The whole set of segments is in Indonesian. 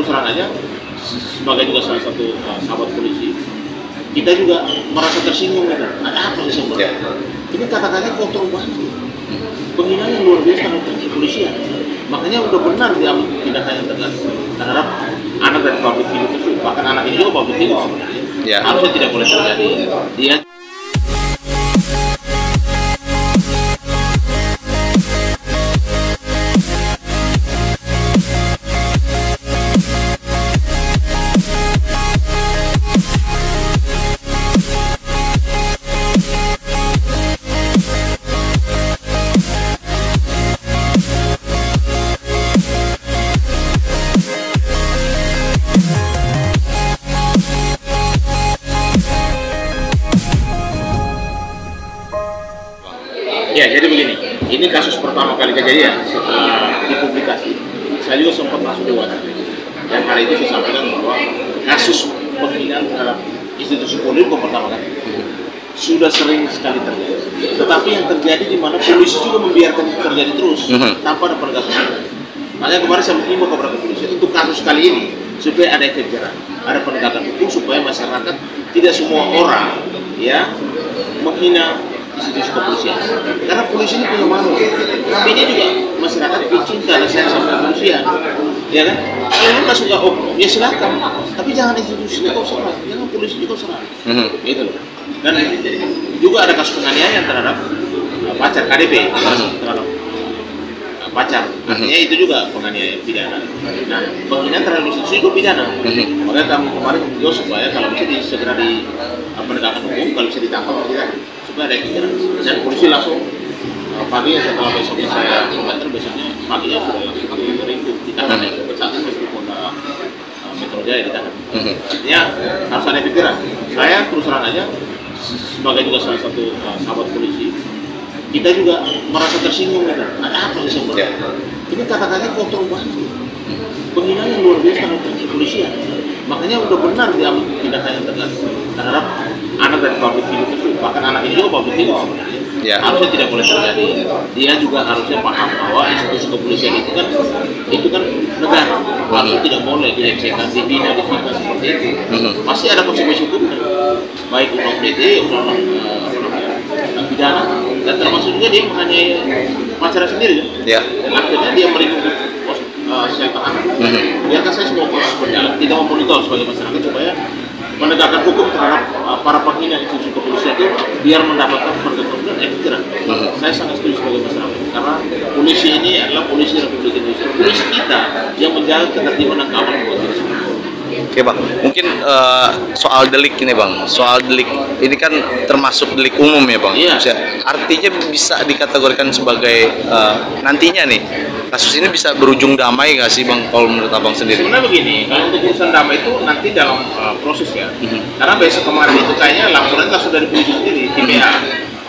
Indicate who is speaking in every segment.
Speaker 1: terus terang aja sebagai juga salah satu sahabat polisi, kita juga merasa tersinggung gitu. Ada apa sih sebenarnya? Ini kata-katanya kotor banget, penghinaan yang luar biasa terhadap kepolisian. Makanya udah benar diambil tindakan yang tegas terhadap anak dari public figure itu. Bahkan anak ini juga public figure sebenarnya. Harusnya tidak boleh terjadi. Dia ya, jadi begini, ini kasus pertama kali kejadian setelah dipublikasi. Saya juga sempat masuk di WhatsApp dan hari itu saya sampaikan bahwa kasus penghinaan terhadap institusi polri bukan pertama kali, sudah sering sekali terjadi. Tetapi yang terjadi di mana polisi juga membiarkan itu terjadi terus tanpa ada penegakan hukum. Makanya kemarin saya menghimbau kepada kepolisian untuk kasus kali ini supaya ada efek jerah, ada penegakan hukum supaya masyarakat tidak semua orang ya menghina institusi kepolisian. Karena polisi ini punya malu. Tapi ini juga masyarakat cinta dan sayang sama kepolisian, ya kan? Kalau nggak suka oknum, ya silakan. Tapi jangan institusinya kau serang, jangan polisi juga serang. Gitu loh. Dan juga ada kasus penganiayaan terhadap pacar KDP, terhadap pacar. Artinya itu juga penganiayaan pidana. Nah, penghinaan terhadap institusi itu pidana. Makanya kami kemarin juga supaya kalau bisa segera di penegakan hukum, kalau bisa ditangkap tidak. Supaya ada kejaran. Dan polisi langsung paginya setelah besoknya saya mengantar, besoknya paginya sudah langsung ditahan ya, bersatu meskipun Metro Jaya ditahan. Artinya harus ada pikiran. Saya terus terang aja sebagai juga salah satu sahabat polisi, kita juga merasa tersinggung gitu. Ada apa sih sebenarnya? Ini kata-katanya kotor banget, penghinaan yang luar biasa terhadap kepolisian. Makanya udah benar diambil tindakan yang tegas terhadap anak dari public figure itu. Bahkan anak ini juga public figure sebenarnya. Harusnya tidak boleh terjadi. Dia juga harusnya paham bahwa institusi kepolisian itu kan negara. Harusnya tidak boleh dilecehkan, dibina, difitnah seperti itu. Pasti ada konsekuensi hukumnya. Baik undang PDT, undang pidana, dan termasuk juga dia menganiaya pacarnya sendiri kan. Dan akhirnya dia meringkuk saya tahan. Biarkan saya semua proses berjalan. Kita memonitor sebagai masyarakat supaya penegakan hukum terhadap para penghina institusi kepolisian itu biar mendapatkan penegakan hukum dan efek jerah. Saya sangat setuju sebagai masyarakat karena polisi ini adalah polisi Republik Indonesia. Polisi kita yang menjaga ketertiban dan keamanan buat kita semua.
Speaker 2: Oke bang, mungkin soal delik ini bang, soal delik ini kan termasuk delik umum ya bang. Artinya bisa dikategorikan sebagai nantinya nih kasus ini bisa berujung damai nggak sih bang kalau menurut abang sendiri?
Speaker 1: Sebenarnya begini, kalau untuk urusan damai itu nanti dalam proses ya. Karena besok kemarin itu kayaknya laporan langsung dari polisi sendiri, TPA.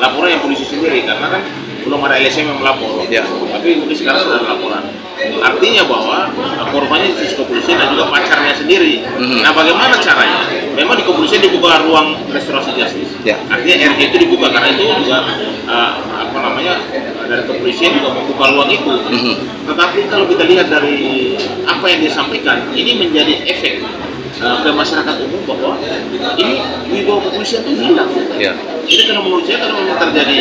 Speaker 1: Laporan yang polisi sendiri karena kan belum ada LSM yang melapor. Tapi mungkin sekarang sudah ada laporan. Artinya bahwa korbannya institusi kepolisian dan juga pacarnya sendiri. Nah, bagaimana caranya? Memang di kepolisian dibuka ruang restorasi justice. Artinya RJ itu dibuka karena itu juga dari kepolisian juga membuka ruang itu. Tetapi kalau kita lihat dari apa yang dia sampaikan, ini menjadi efek ke masyarakat umum bahwa ini wibawa kepolisian itu hilang. Jadi karena menurut saya kalau memang terjadi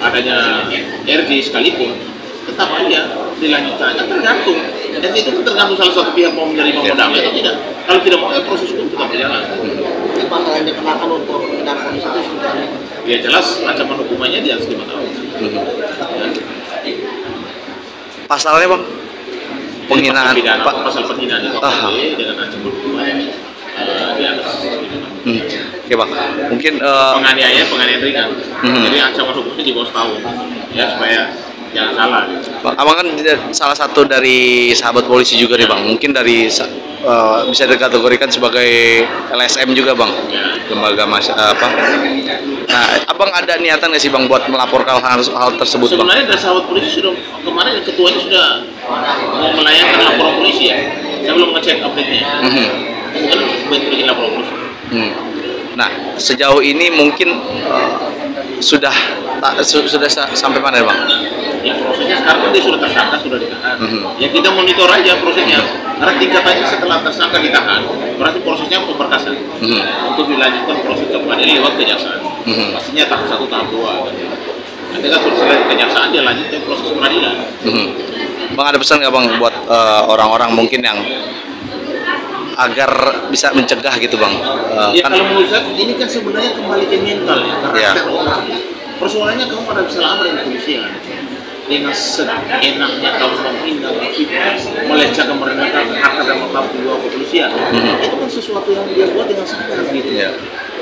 Speaker 1: adanya RJ sekalipun, tetap aja dilanjutkan, tergantung. Dan itu kan tergantung salah satu pihak mau menerima modalnya atau tidak. Kalau tidak mau, proses hukum tetap berjalan.
Speaker 3: Pasal yang dikenakan untuk penghinaan polisi itu sebenarnya?
Speaker 1: Ya jelas ancaman hukumannya di atas 5 tahun.
Speaker 2: Pasalnya bang? Penghinaan?
Speaker 1: Pasal penghinaan itu dengan ancaman hukuman di atas 5 tahun.
Speaker 2: Oke bang, mungkin
Speaker 1: penganiayaan ringan. Jadi ancaman hukumnya di bawah setahun. Ya supaya jangan salah.
Speaker 2: Bang, abang kan salah satu dari sahabat polisi juga nih bang. Mungkin dari bisa dikategorikan sebagai LSM juga bang, lembaga Nah, abang ada niatan nggak sih bang buat melaporkan hal tersebut bang?
Speaker 1: Sebenarnya dari sahabat polisi sudah kemarin ketuanya sudah mau melayangkan laporan polisi ya. Saya belum ngecek update-nya. Mungkin bikin laporan polisi.
Speaker 2: Nah, sejauh ini mungkin sudah sampai mana bang?
Speaker 1: Ya proses prosesnya sekarang kan dia sudah tersangka, sudah ditahan. Ya kita monitor aja prosesnya. Karena tingkatannya setelah tersangka ditahan, berarti prosesnya pemberkasan untuk dilanjutkan proses ke pengadilan lewat kejaksaan. Pastinya tahap 1, tahap 2. Nanti kan sudah selesai kejaksaan dia lanjut ke proses pengadilan.
Speaker 2: Bang, ada pesan nggak Bang buat orang-orang mungkin yang agar bisa mencegah gitu Bang?
Speaker 1: Ya kan, kalau menurut saya ini kan sebenarnya kembali ke mental ya, karakter orang. Persoalannya kamu ada salah apa dengan kepolisian? Dengan seenaknya kamu menghina, melecehkan, merendahkan harkat dan martabat jiwa kepolisian. Itu kan sesuatu yang dia buat dengan sadar gitu.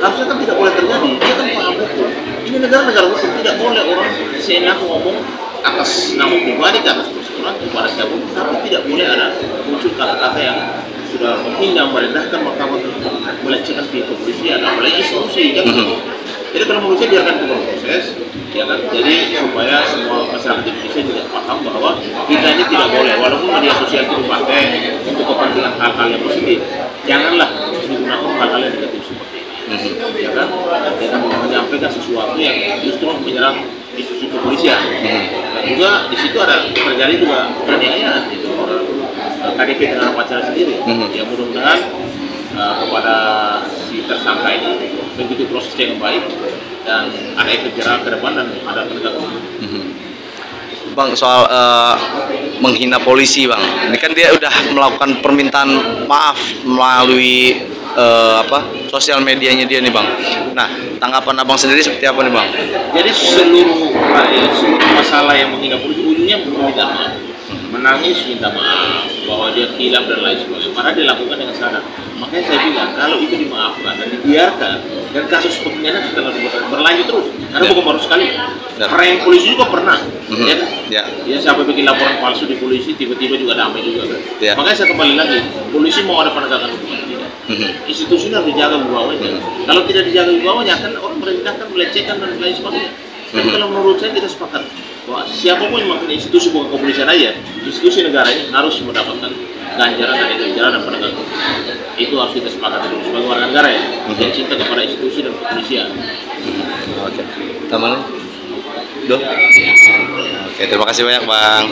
Speaker 1: Harusnya kan tidak boleh terjadi. Dia kan paham hukum. Ini negara hukum, tidak boleh orang seenak ngomong atas nama pribadi, atas perseorangan kepada siapapun, tapi tidak boleh ada muncul kata-kata yang sudah menghina, merendahkan martabat, melecehkan pihak kepolisian, apalagi institusi. Jadi kalau menurut saya biarkan itu berproses, ya kan. Jadi supaya semua masyarakat Indonesia juga paham bahwa kita ini tidak boleh, walaupun media sosial itu dipakai untuk kepentingan hal-hal yang positif, janganlah digunakan hal-hal yang negatif seperti ini. Ya kan, kita menyampaikan sesuatu yang justru menyerang institusi kepolisian. Dan juga di situ ada terjadi juga penganiayaan itu KDP dengan pacar sendiri. Ya mudah-mudahan kepada si tersangka ini begitu prosesnya yang baik dan ada efek jerah ke depan dan ada penegak hukum.
Speaker 2: Bang, soal menghina polisi Bang, ini kan dia udah melakukan permintaan maaf melalui sosial medianya dia nih Bang. Nah, tanggapan Abang sendiri seperti apa nih Bang?
Speaker 1: Jadi seluruh masalah yang menghina polisi ujungnya minta maaf, menangis minta maaf bahwa dia hilaf dan lain sebagainya. Padahal dilakukan dengan sadar. Makanya saya bilang kalau itu dimaafkan dan dibiarkan dan kasus penghinaan setelah berlanjut terus, karena bukan baru sekali. Prank polisi juga pernah, ya kan? Ya sampai bikin laporan palsu di polisi, tiba-tiba juga damai juga kan. Makanya saya kembali lagi, polisi mau ada penegakan hukum atau tidak? Institusi harus dijaga wibawanya. Kalau tidak dijaga wibawanya, akan orang merendahkan, melecehkan dan lain sebagainya. Tapi kalau menurut saya kita sepakat bahwa siapapun yang melakukan institusi, bukan kepolisian aja, institusi negara ini harus mendapatkan ganjaran dan penegakan hukum. Itu harus kita sepakati dulu sebagai warga negara ya, yang cinta kepada institusi dan kepolisian.
Speaker 2: Oke, teman. Oke, terima kasih banyak Bang.